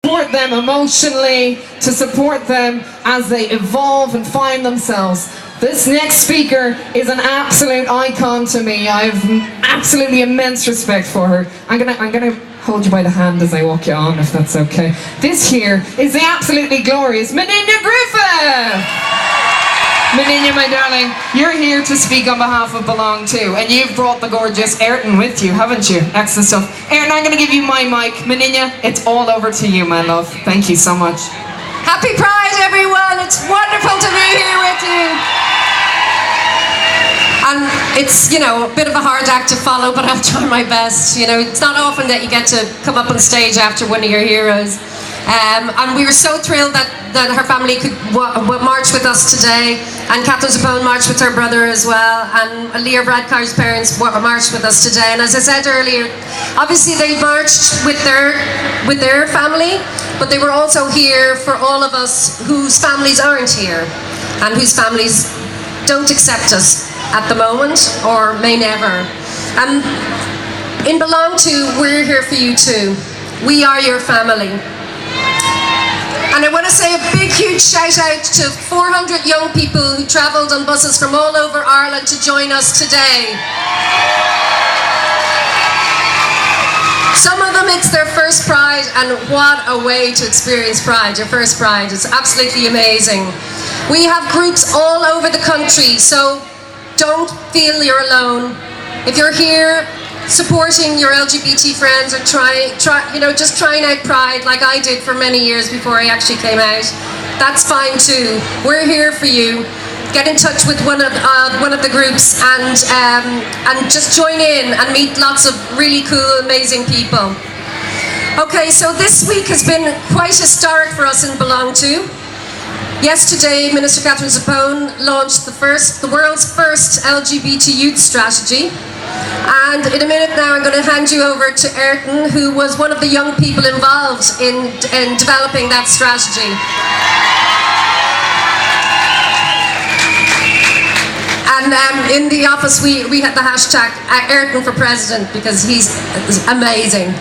support them emotionally, to support them as they evolve and find themselves. This next speaker is an absolute icon to me. I have absolutely immense respect for her. I'm gonna hold you by the hand as I walk you on, if that's okay. This here is the absolutely glorious Moninne Griffith! Moninne, my darling, you're here to speak on behalf of Belong To, and you've brought the gorgeous Ayrton with you, haven't you? Excellent stuff. Ayrton, I'm going to give you my mic. Moninne, it's all over to you, my love. Thank you so much. Happy Pride, everyone! It's wonderful to be here with you. And it's, you know, a bit of a hard act to follow, but I'll try my best. You know, it's not often that you get to come up on stage after one of your heroes. And we were so thrilled that her family could march with us today, and Catherine Zapone marched with her brother as well, and Leah Radcar's parents marched with us today. And as I said earlier, obviously they marched with their family, but they were also here for all of us whose families aren't here, and whose families don't accept us at the moment, or may never. And in Belong To, we're here for you too. We are your family. And I want to say a big, huge shout out to 400 young people who travelled on buses from all over Ireland to join us today. Some of them, it's their first Pride, and what a way to experience Pride, your first Pride. It's absolutely amazing. We have groups all over the country, so don't feel you're alone. If you're here supporting your LGBT friends, or just trying out Pride like I did for many years before I actually came out, that's fine too. We're here for you. Get in touch with one of the groups and just join in and meet lots of really cool, amazing people. Okay, so this week has been quite historic for us in Belong To. Yesterday, Minister Catherine Zapone launched the world's first LGBT youth strategy. And in a minute now, I'm going to hand you over to Ayrton, who was one of the young people involved in developing that strategy. And in the office, we had the hashtag Ayrton for President, because he's amazing.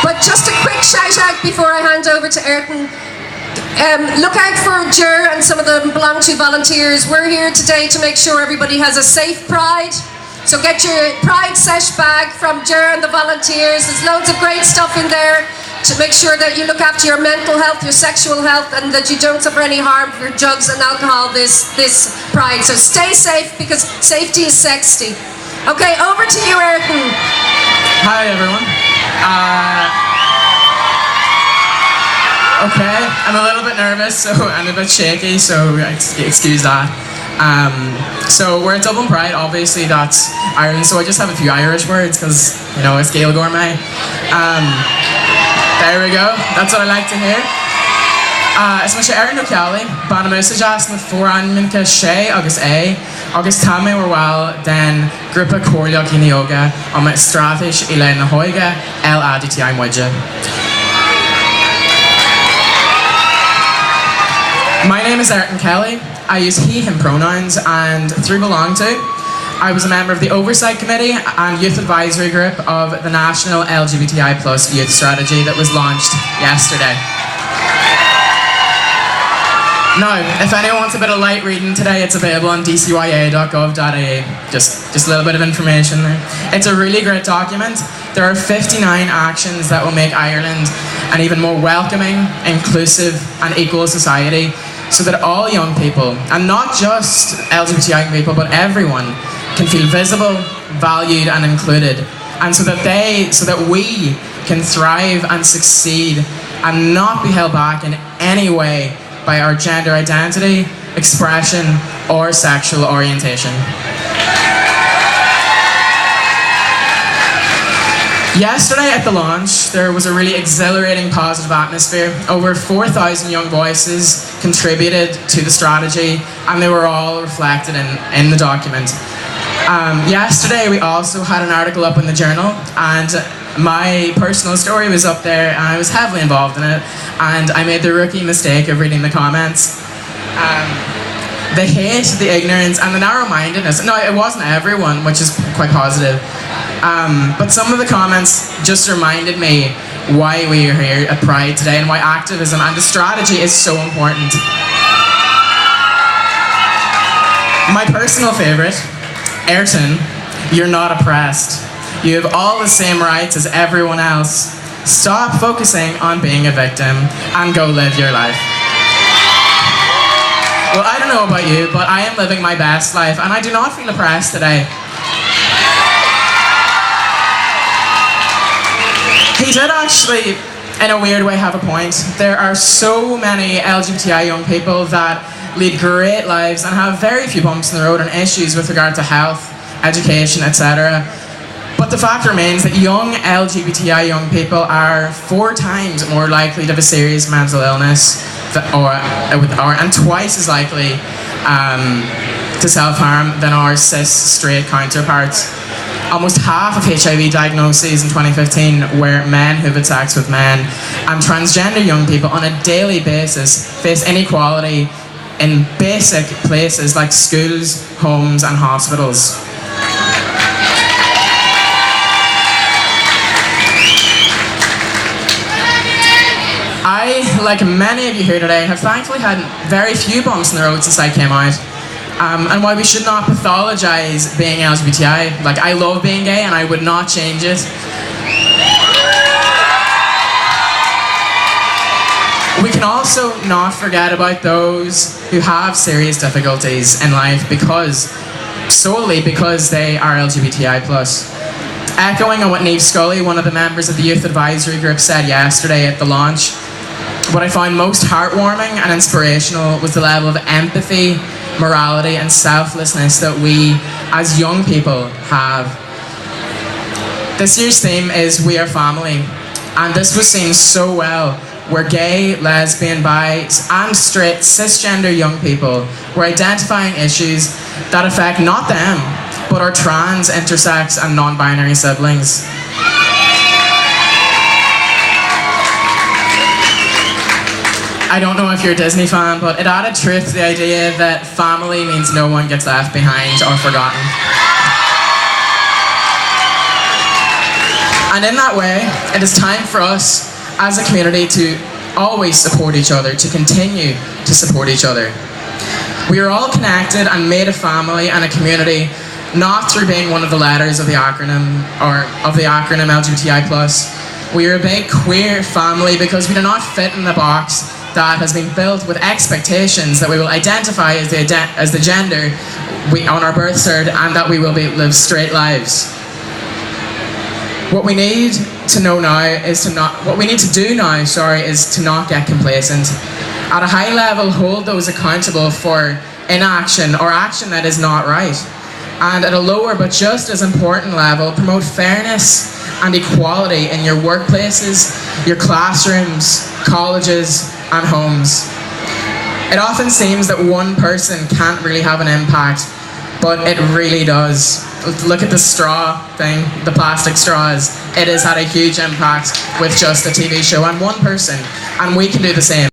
But just a quick shout out before I hand over to Ayrton. Look out for Ger and some of the Belong To volunteers. We're here today to make sure everybody has a safe Pride. So get your Pride sesh bag from Ger and the volunteers. There's loads of great stuff in there to make sure that you look after your mental health, your sexual health, and that you don't suffer any harm from drugs and alcohol this Pride. So stay safe, because safety is sexy. Okay, over to you, Ayrton. Hi, everyone. Okay, I'm a little bit nervous, and a bit shaky, so excuse that. So we're at Dublin Pride, obviously that's Ireland, so I just have a few Irish words, because, you know, it's Gaelgeóir. There we go, that's what I like to hear. Is mu sé Ayrton O'Cealligh, ban musajas na fóranmincha sé agus agus táime warwal den grúpa cóirleach in yoga am strathis ile na hoige LGBTI muide. My name is Ayrton Kelly. I use he, him pronouns, and through Belong To, I was a member of the Oversight Committee and Youth Advisory Group of the National LGBTI+ Youth Strategy that was launched yesterday. Now, if anyone wants a bit of light reading today, it's available on dcya.gov.ie. Just a little bit of information there. It's a really great document. There are 59 actions that will make Ireland an even more welcoming, inclusive and equal society, so that all young people, and not just LGBTI people, but everyone, can feel visible, valued and included, and so that we can thrive and succeed and not be held back in any way by our gender identity, expression or sexual orientation. Yesterday at the launch, there was a really exhilarating, positive atmosphere. Over 4,000 young voices contributed to the strategy, and they were all reflected in the document. Yesterday, we also had an article up in the journal, and my personal story was up there, and I was heavily involved in it, and I made the rookie mistake of reading the comments. The hate, the ignorance, and the narrow-mindedness. No, it wasn't everyone, which is quite positive. But some of the comments just reminded me why we are here at Pride today and why activism and the strategy is so important. My personal favourite, Ayrton, you're not oppressed. You have all the same rights as everyone else. Stop focusing on being a victim and go live your life. Well, I don't know about you, but I am living my best life and I do not feel oppressed today. He did actually, in a weird way, have a point. There are so many LGBTI young people that lead great lives and have very few bumps in the road and issues with regard to health, education, etc. But the fact remains that young LGBTI young people are 4 times more likely to have a serious mental illness and twice as likely to self-harm than our cis straight counterparts. Almost half of HIV diagnoses in 2015 were men who've had sex with men, and transgender young people on a daily basis face inequality in basic places like schools, homes and hospitals. I, like many of you here today, have thankfully had very few bumps in the road since I came out. And why we should not pathologise being LGBTI. Like, I love being gay and I would not change it. We can also not forget about those who have serious difficulties in life solely because they are LGBTI+. Echoing on what Niamh Scully, one of the members of the Youth Advisory Group, said yesterday at the launch, what I found most heartwarming and inspirational was the level of empathy, morality and selflessness that we as young people have. This year's theme is We Are Family, and this was seen so well where gay, lesbian, bi and straight cisgender young people were identifying issues that affect not them but our trans, intersex and non-binary siblings. I don't know if you're a Disney fan, but it added truth to the idea that family means no one gets left behind or forgotten. And in that way, it is time for us as a community to always support each other, to continue to support each other. We are all connected and made a family and a community, not through being one of the letters of the acronym LGBTI+. We are a big queer family because we do not fit in the box that has been built with expectations that we will identify as the gender on our birth cert and that we will live straight lives. What we need to do now is to not get complacent. At a high level, hold those accountable for inaction or action that is not right. And at a lower but just as important level, promote fairness and equality in your workplaces, your classrooms, colleges and homes. It often seems that one person can't really have an impact, but it really does. Look at the straw thing, the plastic straws. It has had a huge impact with just a TV show and one person, and we can do the same.